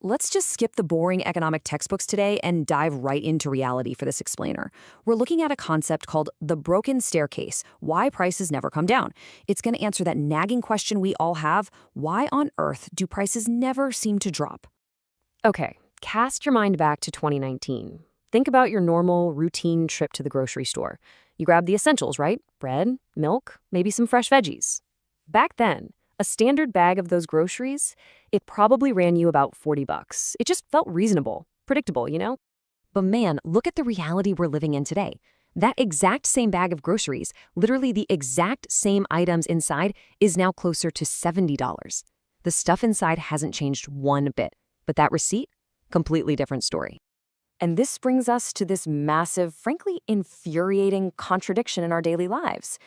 Let's just skip the boring economic textbooks today and dive right into reality for this explainer. We're looking at a concept called the broken staircase, why prices never come down. It's going to answer that nagging question we all have, why on earth do prices never seem to drop? Okay, cast your mind back to 2019. Think about your normal, routine trip to the grocery store. You grab the essentials, right? Bread, milk, maybe some fresh veggies. Back then, a standard bag of those groceries, it probably ran you about 40 bucks. It just felt reasonable, predictable, you know? But man, look at the reality we're living in today. That exact same bag of groceries, literally the exact same items inside, is now closer to $70. The stuff inside hasn't changed one bit, but that receipt, completely different story. And this brings us to this massive, frankly infuriating contradiction in our daily lives.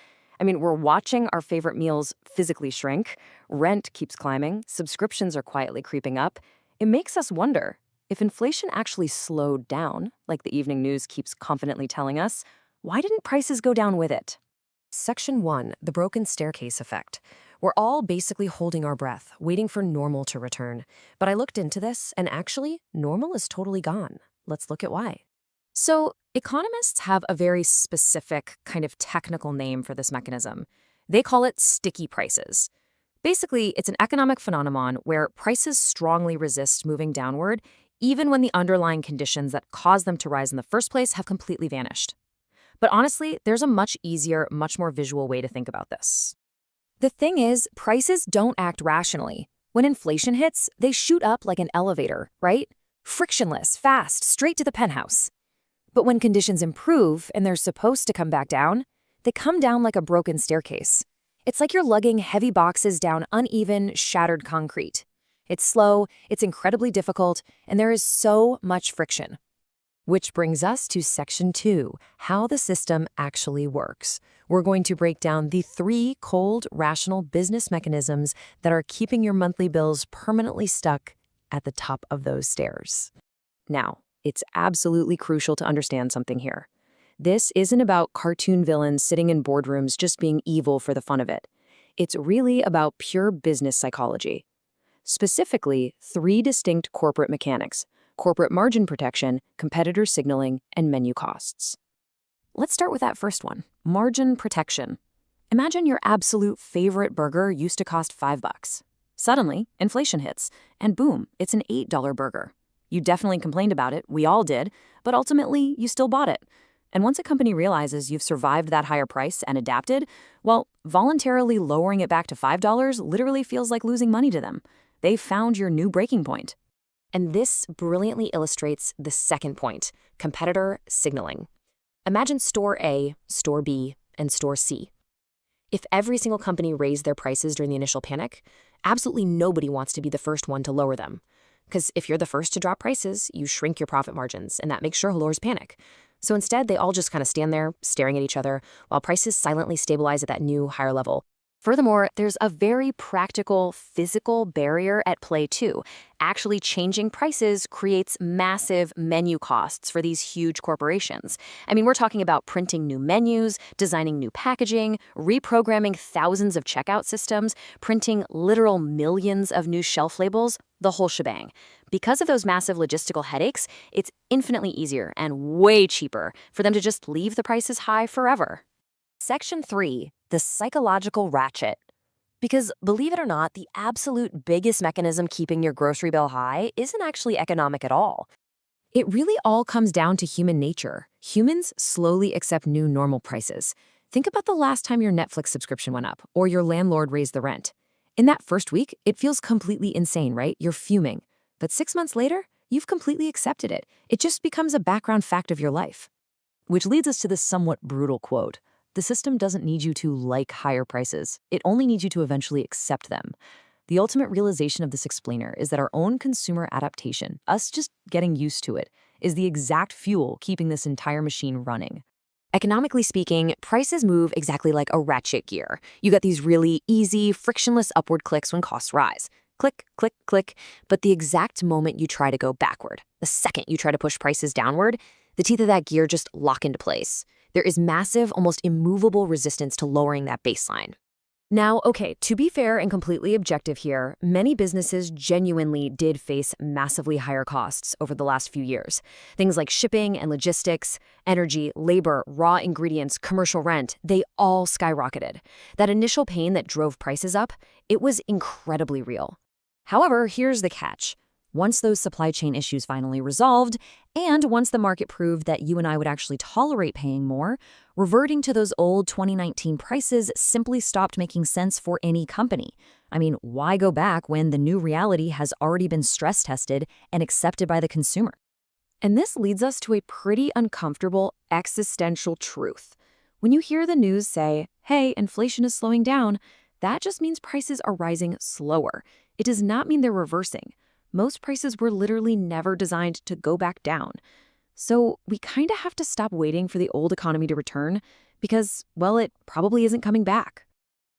I mean, we're watching our favorite meals physically shrink, rent keeps climbing, subscriptions are quietly creeping up. It makes us wonder, if inflation actually slowed down, like the evening news keeps confidently telling us, why didn't prices go down with it? Section 1, the broken staircase effect. We're all basically holding our breath, waiting for normal to return. But I looked into this, and actually, normal is totally gone. Let's look at why. So, economists have a very specific kind of technical name for this mechanism. They call it sticky prices. Basically, it's an economic phenomenon where prices strongly resist moving downward, even when the underlying conditions that cause them to rise in the first place have completely vanished. But honestly, there's a much easier, much more visual way to think about this. The thing is, prices don't act rationally. When inflation hits, they shoot up like an elevator, right? Frictionless, fast, straight to the penthouse. But when conditions improve and they're supposed to come back down, they come down like a broken staircase. It's like you're lugging heavy boxes down uneven, shattered concrete. It's slow, it's incredibly difficult, and there is so much friction. Which brings us to Section 2, how the system actually works. We're going to break down the 3 cold, rational business mechanisms that are keeping your monthly bills permanently stuck at the top of those stairs. Now, it's absolutely crucial to understand something here. This isn't about cartoon villains sitting in boardrooms just being evil for the fun of it. It's really about pure business psychology. Specifically, 3 distinct corporate mechanics: corporate margin protection, competitor signaling, and menu costs. Let's start with that first one, margin protection. Imagine your absolute favorite burger used to cost $5. Suddenly, inflation hits, and boom, it's an $8 burger. You definitely complained about it, we all did, but ultimately, you still bought it. And once a company realizes you've survived that higher price and adapted, well, voluntarily lowering it back to $5 literally feels like losing money to them. They've found your new breaking point. And this brilliantly illustrates the second point, competitor signaling. Imagine Store A, Store B, and Store C. If every single company raised their prices during the initial panic, absolutely nobody wants to be the first one to lower them. Because if you're the first to drop prices, you shrink your profit margins, and that makes shareholders panic. So instead, they all just kind of stand there, staring at each other, while prices silently stabilize at that new, higher level. Furthermore, there's a very practical, physical barrier at play too. Actually changing prices creates massive menu costs for these huge corporations. I mean, we're talking about printing new menus, designing new packaging, reprogramming thousands of checkout systems, printing literal millions of new shelf labels, the whole shebang. Because of those massive logistical headaches, it's infinitely easier and way cheaper for them to just leave the prices high forever. Section 3, the psychological ratchet. Because believe it or not, the absolute biggest mechanism keeping your grocery bill high isn't actually economic at all. It really all comes down to human nature. Humans slowly accept new normal prices. Think about the last time your Netflix subscription went up or your landlord raised the rent. In that first week, it feels completely insane, right? You're fuming. But 6 months later, you've completely accepted it. It just becomes a background fact of your life. Which leads us to this somewhat brutal quote. The system doesn't need you to like higher prices. It only needs you to eventually accept them. The ultimate realization of this explainer is that our own consumer adaptation, us just getting used to it, is the exact fuel keeping this entire machine running. Economically speaking, prices move exactly like a ratchet gear. You get these really easy, frictionless upward clicks when costs rise. Click, click, click. But the exact moment you try to go backward, the second you try to push prices downward, the teeth of that gear just lock into place. There is massive, almost immovable resistance to lowering that baseline. Now, okay, to be fair and completely objective here, many businesses genuinely did face massively higher costs over the last few years. Things like shipping and logistics, energy, labor, raw ingredients, commercial rent, they all skyrocketed. That initial pain that drove prices up, it was incredibly real. However, here's the catch. Once those supply chain issues finally resolved, and once the market proved that you and I would actually tolerate paying more, reverting to those old 2019 prices simply stopped making sense for any company. I mean, why go back when the new reality has already been stress tested and accepted by the consumer? And this leads us to a pretty uncomfortable existential truth. When you hear the news say, hey, inflation is slowing down, that just means prices are rising slower. It does not mean they're reversing. Most prices were literally never designed to go back down. So we kind of have to stop waiting for the old economy to return because, well, it probably isn't coming back.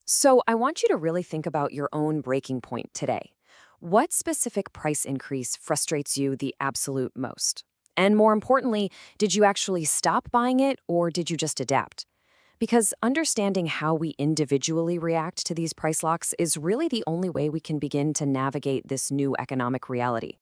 So I want you to really think about your own breaking point today. What specific price increase frustrates you the absolute most? And more importantly, did you actually stop buying it or did you just adapt? Because understanding how we individually react to these price locks is really the only way we can begin to navigate this new economic reality.